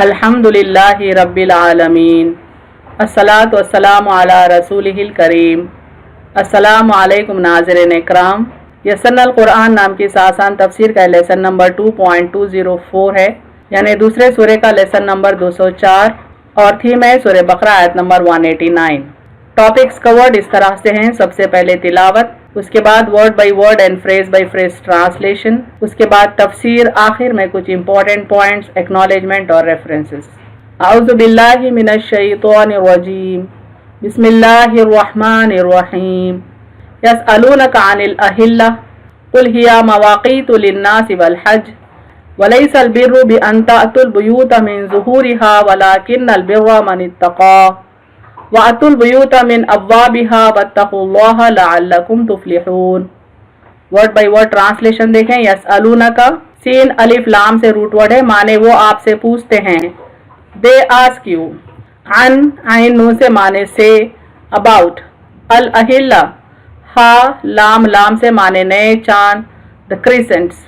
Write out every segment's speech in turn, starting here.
الحمدللہ رب العالمین الصلاۃ والسلام علی رسولہ کریم۔ السلام علیکم ناظرین اکرام۔ یسرنا القرآن نام کی آسان تفسیر کا لیسن نمبر 2.204 ہے، یعنی دوسرے سورے کا لیسن نمبر 204 اور تھیم ہے سورہ بقرہ آیت نمبر 189۔ ٹاپکس کورڈ اس طرح سے ہیں: سب سے پہلے تلاوت، اس کے بعد word by word and phrase by phrase translation, اس کے بعد تفسیر، آخر میں کچھ امپورٹنٹ پوائنٹس، ایکنالجمنٹ اور ریفرنسز۔ اعوذ باللہ من الشیطان الرجیم، بسم اللہ الرحمن الرحیم۔ یسألونک عن الأہلہ قل ہی مواقیت للناس والحج ولیس البر بأن تأتوا البیوت من ظہورها ولکن البر من اتقى وَأْتُوا الْبُيُوتَ مِنْ أَبْوَابِهَا وَاتَّقُوا اللَّهَ لَعَلَّكُمْ تُفْلِحُونَ۔ ورڈ بائی ورڈ ٹرانسلیشن دیکھیں۔ یسألونک، سین الف لام سے روٹ ورڈ ہے، معنی وہ آپ سے پوچھتے ہیں۔ دے آسک یو، عن عین نون سے معنی سے، اباؤٹ، الاہلہ، ہا لام لام سے معنی نئے چاند، دا کریسنٹس،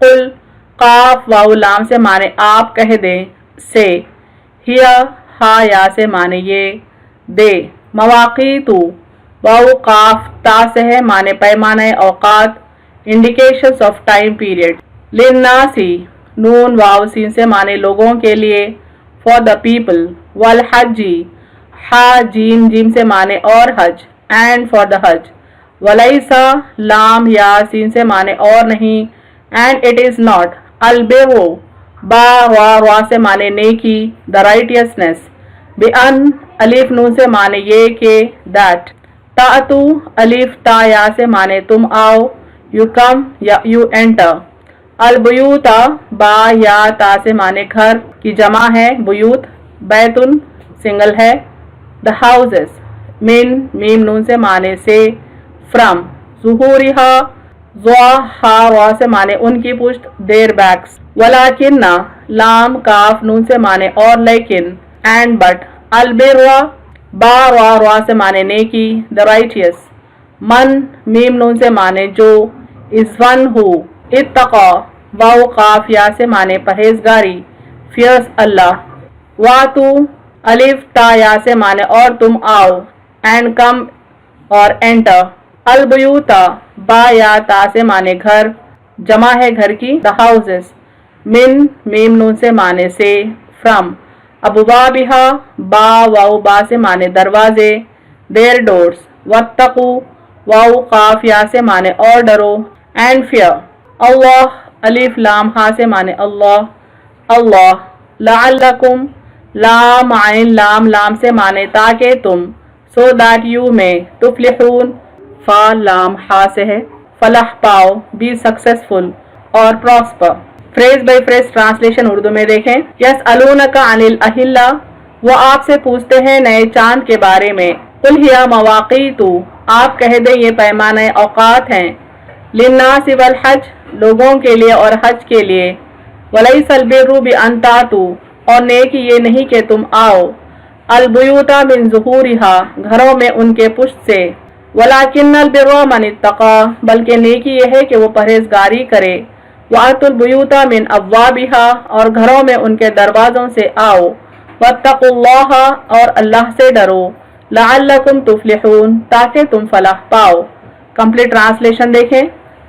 قل قاف واو لام سے معنی آپ کہہ دیں، سے، ہیا ہا یا سے معنی یہ، دے، مواقیت، واو قاف تا سے ہے، معنی پیمانہ اوقات، انڈیکیشنز آف ٹائم پیریڈ، للناسی، نون واو سین سے معنی لوگوں کے لیے، فار دا پیپل، والحجی، ہا جیم جیم سے معنی اور حج، اینڈ فار دا حج، ولیسا لام یا سین سے معنی اور نہیں، اینڈ اٹ از ناٹ، البرو، با را سے معنی نیکی، دا رائٹیسنس، بِأَن الف نون سے معنی یہ کہ، دیٹ، تَأْتُو الف تا یا سے معنی تم آؤ، یو کم یا یو انٹر، البیوتا با یا تا سے معنی گھر کی جمع ہے، بیوت، بیتن سنگل ہے، دا ہاؤسز، من میم نون سے معنی سے، فرام، ظہورہا ضوا ہا را سے معنی ان کی پشت، دیر بیکس، ولیکن لام کاف نون سے معنی اور لیکن، اینڈ بٹ، البروا با را سے معنی نیکی، دا رائٹیس، من میم نون سے معنی جو، از ون ہو، اتقا واو قاف یا سے معنی پرہیزگاری، فیئرس اللہ، واتو الف تا یا سے معنی اور تم آؤ، اینڈ کم اور انٹر، البیوتا با یا تا سے معنی گھر، جمع ہے گھر کی، دا ہاؤسز، من میم نون سے معنی سے، فرام، ابوابہا با واو با سے معنی دروازے، دیر ڈورز، واتقوا واو قاف یا سے معنی اور ڈرو، اینڈ فیئر، اللہ الف لام ہا سے معنی اللہ، اللہ، لعلکم لام عین لام لام سے معنی تاکہ تم، سو دیٹ یو میں، تفلحون فا لام ہا سے ہے، فلاح پاؤ، بی سکسیسفل اور prosper. Phrase by phrase translation Urdu میں دیکھیں۔ یسألونک عن الأہلہ، وہ آپ سے پوچھتے ہیں نئے چاند کے بارے میں، قل ہی مواقیت، آپ کہہ دیں یہ پیمانہ اوقات ہیں، للناس والحج، لوگوں کے لیے اور حج کے لیے، ولیس البر بأن تأتوا، اور نیکی یہ نہیں کہ تم آؤ، البیوت من ظہورہا، گھروں میں ان کے پشت سے، ولیکن البر من اتقى، بلکہ نیکی یہ ہے کہ وہ پرہیزگاری کرے، وَأْتُوا الْبُيُوتَ مِنْ أَبْوَابِهَا، اور گھروں میں ان کے دروازوں سے آؤ، وَاتَّقُوا اللَّهَ، اور اللہ سے ڈرو، لَعَلَّكُمْ تُفْلِحُونَ، تاکہ تم فلاح پاؤ۔ کمپلیٹ ٹرانسلیشن دیکھیں۔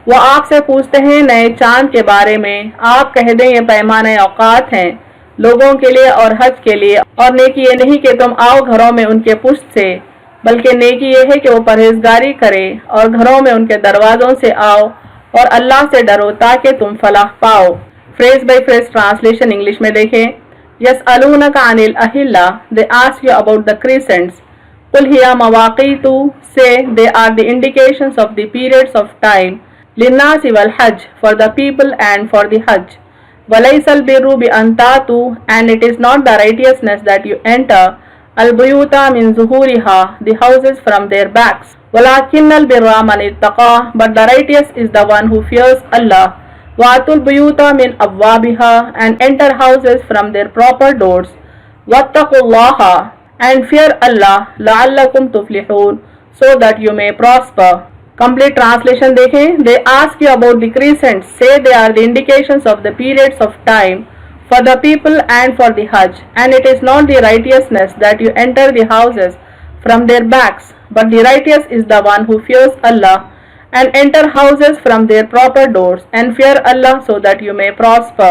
وہ آپ سے پوچھتے ہیں نئے چاند کے بارے میں، آپ کہہ دیں یہ پیمانہ اوقات ہیں، لوگوں کے لیے اور حج کے لیے، اور نیکی یہ نہیں کہ تم آؤ گھروں میں ان کے پشت سے، بلکہ نیکی یہ ہے کہ وہ پرہیزگاری کرے، اور گھروں میں ان کے دروازوں سے آؤ، اور اللہ سے ڈرو تاکہ تم فلاح پاؤ۔ Phrase by phrase translation English میں دیکھیں۔ یسألونک عن الأہلہ، they ask you about the crescents، قل ہی مواقیت، say they are the indications of the periods of time، للناس والحج، for the people and for the hajj، ولیس البر بأن تأتوا، and it is not the righteousness that you enter، البیوت من ظہورہا، the houses from their backs، وَلَكِنَّ الْبِرَّ مَنِ اتَّقَى، but the righteous is the one who fears Allah، وَأْتُوا الْبُيُوتَ مِنْ أَبْوَابِهَا، and enter houses from their proper doors، وَاتَّقُوا اللَّهَ، and fear Allah، لَعَلَّكُمْ تُفْلِحُونَ، so that you may prosper۔ Complete translation دیکھیں۔ They ask you about the crescents, say they are the indications of the periods of time for the people and for the Hajj, and it is not the righteousness that you enter the houses from their backs, but the righteous is the one who fears Allah and enter houses from their proper doors and fear Allah so that you may prosper.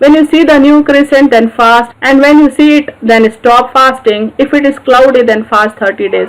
when you see the new crescent then fast, and when you see it then stop fasting. If it is cloudy then fast 30 days.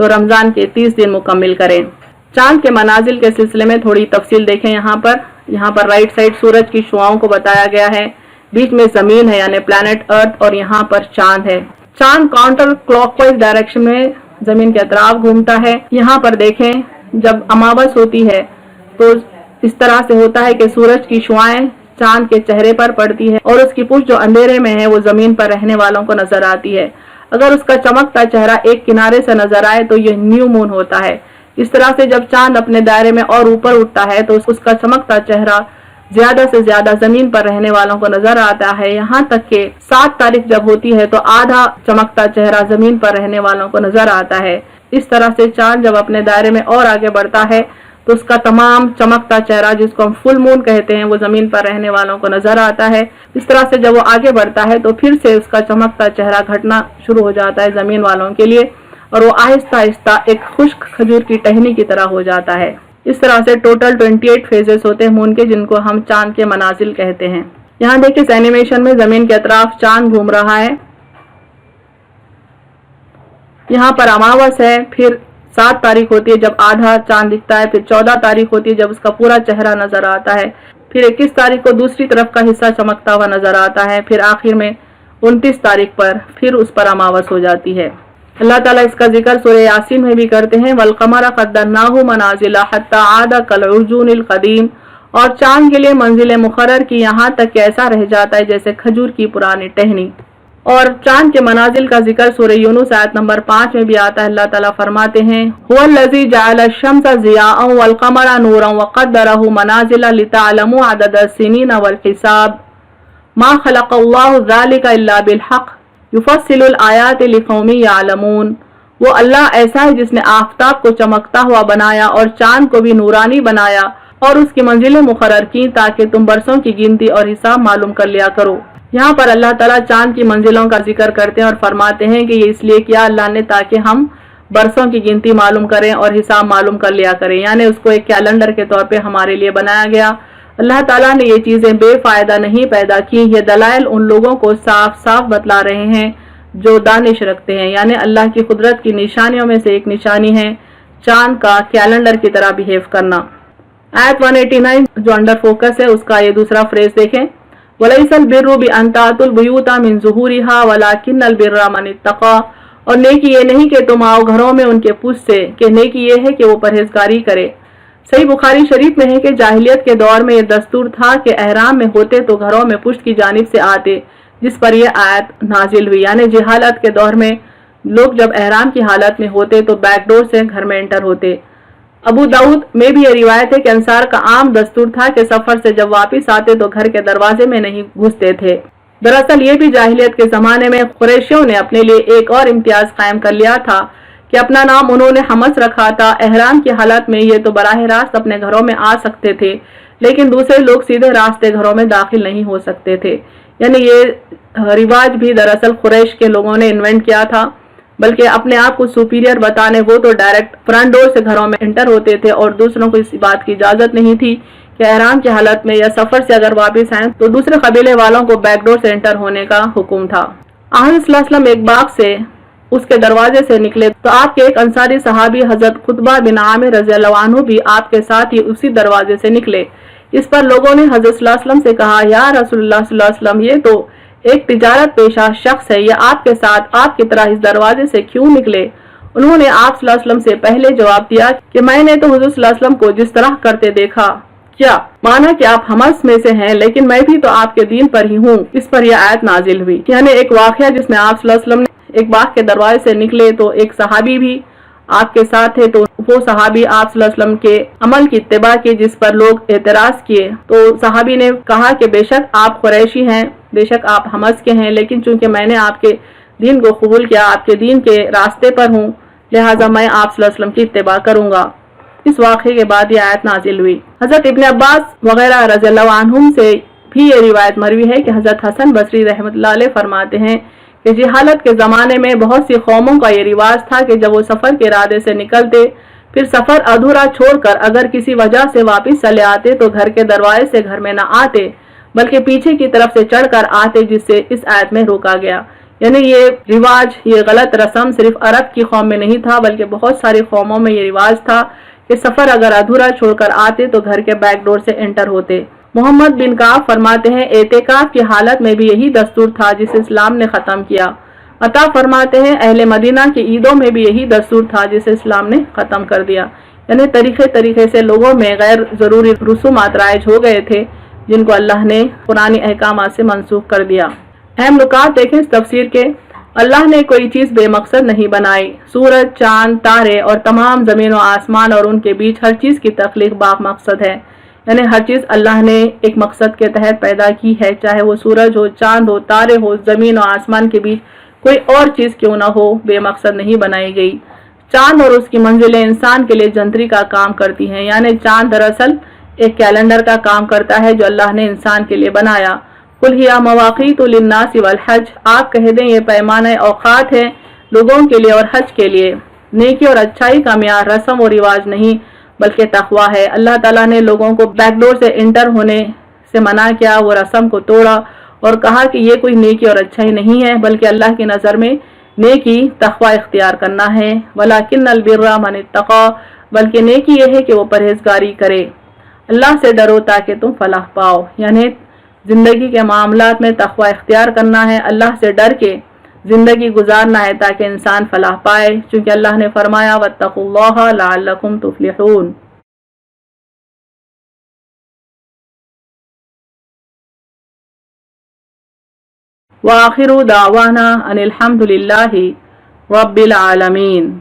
تو رمضان کے 30 دن مکمل کریں۔ چاند کے منازل کے سلسلے میں تھوڑی تفصیل دیکھیں۔ یہاں پر رائٹ سائڈ سورج کی شعاؤں کو بتایا گیا ہے، بیچ میں زمین ہے یعنی پلانٹ ارتھ، اور یہاں پر چاند ہے۔ چاند کاؤنٹر کلاک وائز ڈائریکشن میں زمین کے اطراف گھومتا ہے۔ یہاں پر دیکھیں جب اماوس ہوتی ہے تو اس طرح سے ہوتا ہے کہ سورج کی شعائیں چاند کے چہرے پر پڑتی ہے اور اس کی پشت جو اندھیرے میں ہے وہ زمین پر رہنے والوں کو نظر آتی ہے۔ اگر اس کا چمکتا چہرہ ایک کنارے سے نظر آئے تو یہ نیو مون ہوتا ہے۔ اس طرح سے جب چاند اپنے دائرے میں اور اوپر اٹھتا ہے تو اس کا چمکتا چہرہ زیادہ سے زیادہ زمین پر رہنے والوں کو نظر آتا ہے، یہاں تک کہ 7 تاریخ جب ہوتی ہے تو آدھا چمکتا چہرہ زمین پر رہنے والوں کو نظر آتا ہے۔ اس طرح سے چاند جب اپنے دائرے میں اور آگے بڑھتا ہے تو اس کا تمام چمکتا چہرہ جس کو ہم فل مون کہتے ہیں وہ زمین پر رہنے والوں کو نظر آتا ہے۔ اس طرح سے جب وہ آگے بڑھتا ہے تو پھر سے اس کا چمکتا چہرہ گھٹنا شروع ہو جاتا ہے زمین والوں کے لیے، اور وہ آہستہ آہستہ ایک خشک کھجور کی ٹہنی کی طرح ہو جاتا ہے۔ اس طرح سے ٹوٹل 28 فیزز ہوتے ہیں مون کے، جن کو ہم چاند کے منازل کہتے ہیں۔ یہاں دیکھیں اس اینیمیشن میں زمین کے اطراف چاند گھوم رہا ہے۔ یہاں پر اماوس ہے، پھر 7 تاریخ ہوتی ہے جب آدھا چاند دکھتا ہے، پھر 14 تاریخ ہوتی ہے جب اس کا پورا چہرہ نظر آتا ہے، پھر 21 تاریخ کو دوسری طرف کا حصہ چمکتا ہوا نظر آتا ہے، پھر آخر میں 29 تاریخ پر پھر اس پر اماوس ہو جاتی ہے۔ اللہ تعالیٰ اس کا ذکر سورہ یاسین میں بھی کرتے ہیں، وَالْقَمَرَ قَدَّرْنَاهُ مَنَازِلَ حَتَّى عَادَ كَالْعُرْجُونِ الْقَدِيمِ، اور چاند کے لیے منزل مقرر کی یہاں تک کہ ایسا رہ جاتا ہے جیسے کھجور کی پرانی ٹہنی۔ اور چاند کے منازل کا ذکر سورہ یونس آیت نمبر 5 میں بھی آتا ہے۔ اللہ تعالیٰ فرماتے ہیں هُوَ الَّذِي جَعَلَ الشَّمْسَ ضِيَاءً وَالْقَمَرَ نُورًا وَقَدَّرَهُ مَنَازِلَ لِتَعْلَمُوا عَدَدَ السِّنِينَ وَالْحِسَابَ مَا خَلَقَ اللَّهُ ذَلِكَ إِلَّا بِالْحَقِّ يُفَصِّلُ الْآيَاتِ لِقَوْمٍ يَعْلَمُونَ۔ وہ اللہ ایسا ہے جس نے آفتاب کو چمکتا ہوا بنایا اور چاند کو بھی نورانی بنایا اور اس کی منزلیں مقرر کی تاکہ تم برسوں کی گنتی اور حساب معلوم کر لیا کرو۔ یہاں پر اللہ تعالیٰ چاند کی منزلوں کا ذکر کرتے ہیں اور فرماتے ہیں کہ یہ اس لیے کیا اللہ نے تاکہ ہم برسوں کی گنتی معلوم کریں اور حساب معلوم کر لیا کریں، یعنی اس کو ایک کیلنڈر کے طور پہ ہمارے لیے بنایا گیا۔ اللہ تعالیٰ نے یہ چیزیں بے فائدہ نہیں پیدا کی، یہ دلائل ان لوگوں کو صاف صاف بتلا رہے ہیں جو دانش رکھتے ہیں، یعنی اللہ کی قدرت کی نشانیوں میں سے ایک نشانی ہے چاند کا کیلنڈر کی طرح بیہیو کرنا۔ آیت 189 جو انڈر فوکس ہے اس کا یہ دوسرا فریز دیکھیں، وَلَيْسَ الْبِرُّ بِأَن تَأْتُوا الْبُيُوتَ مِن ظُهُورِهَا وَلَكِنَّ الْبِرَّ مَنِ اتَّقَىٰ، اور نیکی یہ نہیں کہ تم آؤ گھروں میں ان کے پشت سے، کہ نیکی یہ ہے کہ وہ پرہیزگاری کرے۔ صحیح بخاری شریف میں ہے کہ جاہلیت کے دور میں یہ دستور تھا کہ احرام میں ہوتے تو گھروں میں پشت کی جانب سے آتے، جس پر یہ آیت نازل ہوئی، یعنی جہالت کے دور میں لوگ جب احرام کی حالت میں ہوتے تو بیک ڈور سے گھر میں انٹر ہوتے۔ ابو داؤد میں بھی یہ روایت ہے کہ انصار کا عام دستور تھا کہ سفر سے جب واپس آتے تو گھر کے دروازے میں نہیں گھستے تھے۔ دراصل یہ بھی جاہلیت کے زمانے میں قریشیوں نے اپنے لیے ایک اور امتیاز قائم کر لیا تھا کہ اپنا نام انہوں نے حمص رکھا تھا۔ احرام کی حالت میں یہ تو براہ راست اپنے گھروں میں آ سکتے تھے، لیکن دوسرے لوگ سیدھے راستے گھروں میں داخل نہیں ہو سکتے تھے، یعنی یہ رواج بھی دراصل قریش کے لوگوں نے انوینٹ کیا تھا، بلکہ اپنے آپ کو سپیریئر بتانے وہ تو ڈائریکٹ فرنٹ ڈور سے گھروں میں انٹر ہوتے تھے اور دوسروں کو اس بات کی اجازت نہیں تھی کہ احرام کی حالت میں یا سفر سے اگر واپس آئیں تو دوسرے قبیلے والوں کو بیک ڈور سے انٹر ہونے کا حکم تھا۔ حضرت صلی اللہ علیہ وسلم ایک باغ سے اس کے دروازے سے نکلے تو آپ کے ایک انصاری صحابی حضرت خطبہ بن عامر رضی اللہ عنہ بھی آپ کے ساتھ ہی اسی دروازے سے نکلے۔ اس پر لوگوں نے حضرت صلی اللہ علیہ وسلم سے کہا، یا رسول اللہ صلی اللہ علیہ وسلم، یہ تو ایک تجارت پیشہ شخص ہے، یہ آپ کے ساتھ آپ کی طرح اس دروازے سے کیوں نکلے؟ انہوں نے آپ صلی اللہ علیہ وسلم سے پہلے جواب دیا کہ میں نے تو حضور صلی اللہ علیہ وسلم کو جس طرح کرتے دیکھا، کیا مانا کہ آپ حمص میں سے ہیں لیکن میں بھی تو آپ کے دین پر ہی ہوں۔ اس پر یہ آیت نازل ہوئی، یعنی ایک واقعہ جس میں آپ صلی اللہ علیہ وسلم نے ایک باغ کے دروازے سے نکلے تو ایک صحابی بھی آپ کے ساتھ تھے، تو وہ صحابی آپ صلی اللہ علیہ وسلم کے عمل کی اتباع کی جس پر لوگ اعتراض کیے، تو صحابی نے کہا کہ بے شک آپ قریشی ہیں، بے شک آپ حمص کے ہیں، لیکن چونکہ میں نے آپ کے دین کو قبول کیا، آپ کے دین کے راستے پر ہوں، لہٰذا میں آپ صلی اللہ علیہ وسلم کی اتباع کروں گا۔ اس واقعے کے بعد یہ آیت نازل ہوئی۔ حضرت ابن عباس وغیرہ رضی اللہ عنہم سے بھی یہ روایت مروی ہے کہ حضرت حسن بصری رحمۃ اللہ علیہ فرماتے ہیں کہ جہالت کے زمانے میں بہت سی قوموں کا یہ رواج تھا کہ جب وہ سفر کے ارادے سے نکلتے پھر سفر ادھورا چھوڑ کر اگر کسی وجہ سے واپس چلے آتے تو گھر کے دروازے سے گھر میں نہ آتے بلکہ پیچھے کی طرف سے چڑھ کر آتے، جس سے اس آیت میں روکا گیا، یعنی یہ رواج، یہ غلط رسم صرف عرب کی قوم میں نہیں تھا بلکہ بہت ساری قوموں میں یہ رواج تھا کہ سفر اگر ادھورا چھوڑ کر آتے تو گھر کے بیک ڈور سے انٹر ہوتے۔ محمد بن کعب فرماتے ہیں اعتکاف کی حالت میں بھی یہی دستور تھا جسے اسلام نے ختم کیا۔ عطا فرماتے ہیں اہل مدینہ کی عیدوں میں بھی یہی دستور تھا جسے اسلام نے ختم کر دیا۔ یعنی طریقے سے لوگوں میں غیر ضروری رسومات رائج ہو گئے تھے جن کو اللہ نے قرآنی احکامات سے منسوخ کر دیا۔ اہم نکات دیکھیں اس تفسیر کے۔ اللہ نے کوئی چیز بے مقصد نہیں بنائی۔ سورج، چاند، تارے اور تمام زمین و آسمان اور ان کے بیچ ہر چیز کی تخلیق با مقصد ہے۔ یعنی ہر چیز اللہ نے ایک مقصد کے تحت پیدا کی ہے، چاہے وہ سورج ہو، چاند ہو، تارے ہو، زمین و آسمان کے بیچ کوئی اور چیز کیوں نہ ہو، بے مقصد نہیں بنائی گئی۔ چاند اور اس کی منزلیں انسان کے لیے جنتری کا کام کرتی ہیں، یعنی چاند دراصل ایک کیلنڈر کا کام کرتا ہے جو اللہ نے انسان کے لیے بنایا۔ قُلْ هِيَ مَوَاقِيتُ لِلنَّاسِ وَالْحَجِّ، آپ کہہ دیں یہ پیمانہ اوقات ہے لوگوں کے لیے اور حج کے لیے۔ نیکی اور اچھائی کا معیار رسم و رواج نہیں بلکہ تقویٰ ہے۔ اللہ تعالیٰ نے لوگوں کو بیک ڈور سے انٹر ہونے سے منع کیا، وہ رسم کو توڑا اور کہا کہ یہ کوئی نیکی اور اچھائی نہیں ہے بلکہ اللہ کی نظر میں نیکی تقویٰ اختیار کرنا ہے۔ وَلَٰكِنَّ الْبِرَّ مَنِ اتَّقَىٰ، بلکہ نیکی یہ ہے کہ وہ پرہیزگاری کرے۔ اللہ سے ڈرو تاکہ تم فلاح پاؤ، یعنی زندگی کے معاملات میں تقویٰ اختیار کرنا ہے، اللہ سے ڈر کے زندگی گزارنا ہے تاکہ انسان فلاح پائے، چونکہ اللہ نے فرمایا وَاتَّقُوا اللَّهَ لَعَلَّكُمْ تُفْلِحُونَ۔ وآخر دعوانا ان الحمد للہ رب العالمین۔